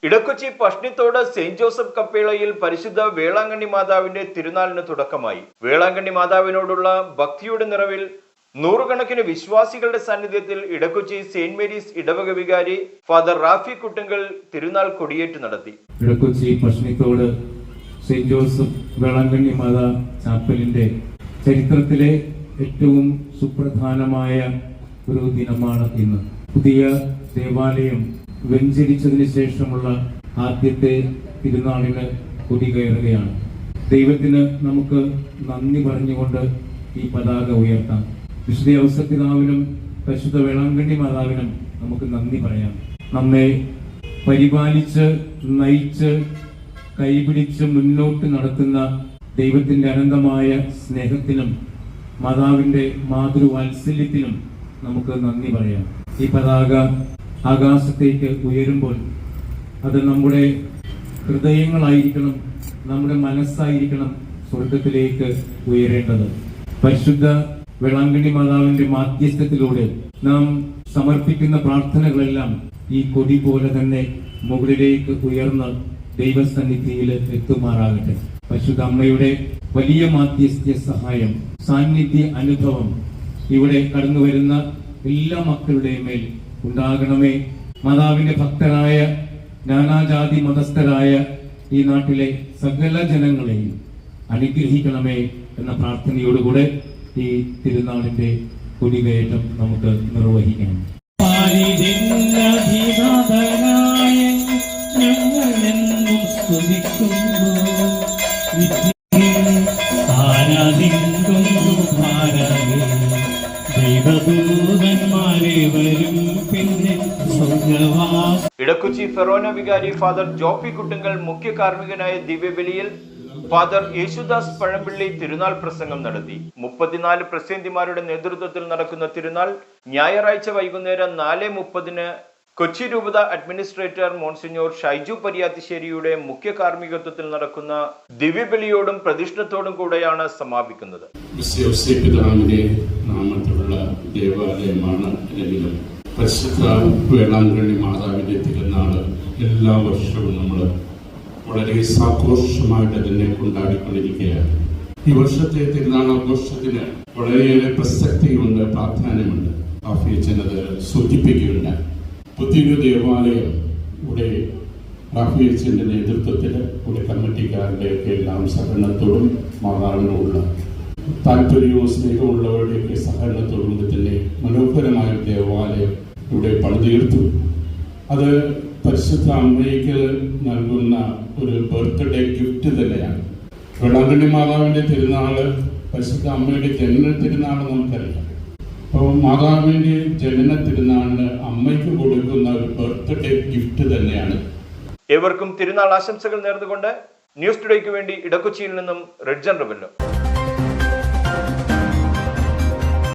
Edakochi Pashnithodu saint Joseph കപ്പേളയിൽ പരിശുദ്ധ വേളാങ്കണ്ണി മാതാവിന്റെ തിരുനാളിന് തുടക്കമായി. വേളാങ്കണ്ണി മാതാവിനോടുള്ള ഭക്തിയുടെ നിറവിൽ നൂറുകണക്കിന് വിശ്വാസികളുടെ സാന്നിധ്യത്തിൽ ഇടക്കൊച്ചി സെന്റ് മേരീസ് ഇടവക വികാരി ഫാദർ റാഫി കുട്ടങ്കൽ തിരുനാൾ കൊടിയേറ്റ് നടത്തി. ഇടക്കൊച്ചി പഷ്ണിത്തോട് സെന്റ് ജോസഫ് വേളാങ്കണ്ണി മാതാ ചാപ്പലിന്റെ ചരിത്രത്തിലെ ഏറ്റവും സുപ്രധാനമായ ഒരു ദിനമാണ് ഇന്ന്. പുതിയ ദേവാലയം വെഞ്ചരിച്ചതിന് ശേഷമുള്ള ആദ്യത്തെ തിരുനാളിന് കൊടികയറുകയാണ്. ദൈവത്തിന് നമുക്ക് നന്ദി പറഞ്ഞുകൊണ്ട് ഈ പതാക ഉയർത്താം. വിശുദ്ധ ഔസപിതാവിനും പരിശുദ്ധ വേളാങ്കണ്ണി മാതാവിനും നമുക്ക് നന്ദി പറയാം. നമ്മെ പരിപാലിച്ച് നയിച്ച് കൈപിടിച്ച് മുന്നോട്ട് നടത്തുന്ന ദൈവത്തിന്റെ അനന്തമായ സ്നേഹത്തിനും മാതാവിന്റെ മാതൃവാത്സല്യത്തിനും നമുക്ക് നന്ദി പറയാം. ഈ പതാക ആകാശത്തേക്ക് ഉയരുമ്പോൾ അത് നമ്മുടെ ഹൃദയങ്ങളായിരിക്കണം, നമ്മുടെ മനസ്സായിരിക്കണം സ്വർഗത്തിലേക്ക് ഉയരേണ്ടത്. പരിശുദ്ധ വേളാങ്കണ്ണി മാതാവിന്റെ മാധ്യസ്ഥത്തിലൂടെ നാം സമർപ്പിക്കുന്ന പ്രാർത്ഥനകളെല്ലാം ഈ കൊടി പോലെ തന്നെ മുകളിലേക്ക് ഉയർന്ന് ദൈവസന്നിധിയിൽ എത്തുമാറാകട്ടെ. പരിശുദ്ധ അമ്മയുടെ വലിയ മാധ്യസ്ഥ സഹായം, സാന്നിധ്യ അനുഭവം ഇവിടെ കടന്നു വരുന്ന എല്ലാ മക്കളുടെയും മേൽ ഉണ്ടാകണമേ. മാതാവിന്റെ ഭക്തരായ നാനാജാതി മതസ്ഥരായ ഈ നാട്ടിലെ സകല ജനങ്ങളെയും അനുഗ്രഹിക്കണമേ എന്ന പ്രാർത്ഥനയോടുകൂടെ ഈ തിരുനാളിന്റെ കൊടികയറ്റം നമുക്ക് നിർവഹിക്കാം. ഇടക്കൊച്ചി ഫെറോന വികാരി ഫാദർ ജോപ്പി കുട്ടങ്കൽ മുഖ്യ കാർമ്മികനായ ദിവ്യബലിയിൽ ഫാദർ യേശുദാസ് പഴമ്പിള്ളി തിരുനാൾ പ്രസംഗം നടത്തി. 34 പ്രസിദ്ധിമാരുടെ നേതൃത്വത്തിൽ നടക്കുന്ന തിരുനാൾ ഞായറാഴ്ച വൈകുന്നേരം 4:30 കൊച്ചി രൂപത അഡ്മിനിസ്ട്രേറ്റർ മോൺസിഞ്ഞോർ ഷൈജു പരിയാത്തിശ്ശേരിയുടെ മുഖ്യ കാർമ്മികത്വത്തിൽ നടക്കുന്ന ദിവ്യബലിയോടും പ്രതിഷ്ഠത്തോടും കൂടെയാണ് സമാപിക്കുന്നത്. പരിശുദ്ധ വേളാങ്കണ്ണി മാതാവിന്റെ തിരുനാള് എല്ലാ വർഷവും നമ്മൾ വളരെ സാഘോഷമായിട്ട് തന്നെ കൊണ്ടാടിക്കൊണ്ടിരിക്കുകയാണ്. ഈ വർഷത്തെ തിരുനാൾ ആഘോഷത്തിന് വളരെയേറെ പ്രസക്തിയുണ്ട്, പ്രാധാന്യമുണ്ട്. റാഫിയച്ചനത് സൂചിപ്പിക്കുകയുണ്ട്. പുതിയൊരു ദേവാലയം ഇവിടെ റാഫിയച്ചന്റെ നേതൃത്വത്തിൽ ഇവിടെ കമ്മിറ്റിക്കാരുടെയൊക്കെ എല്ലാം സഹകരണത്തോടും മാതാവിനോടുള്ള താല്പര്യവും സ്നേഹമുള്ളവരുടെയൊക്കെ സഹകരണത്തോടും തന്നെ മനോഹരമായ ദേവാലയം ഇവിടെ പണിതീർത്തു. അത് പരിശുദ്ധ അമ്മയ്ക്ക് നൽകുന്ന ഒരു ബർത്ത്ഡേ ഗിഫ്റ്റ് തന്നെയാണ്. വേളാങ്കണ്ണി മാതാവിന്റെ തിരുനാള് പരിശുദ്ധ അമ്മയുടെ ജനന തിരുനാള് നമുക്കറിയാം. അപ്പോൾ മാതാവിന്റെ ജനന തിരുനാളിന് അമ്മയ്ക്ക് കൊടുക്കുന്ന ഒരു ബർത്ത്ഡേ ഗിഫ്റ്റ് തന്നെയാണ്. ഏവർക്കും തിരുനാൾ ആശംസകൾ നേർന്നുകൊണ്ട് ന്യൂസ് ടുഡേക്ക് വേണ്ടി ഇടക്കൊച്ചിയിൽ നിന്നും റെഡ്ജൻ റബല്ലോ.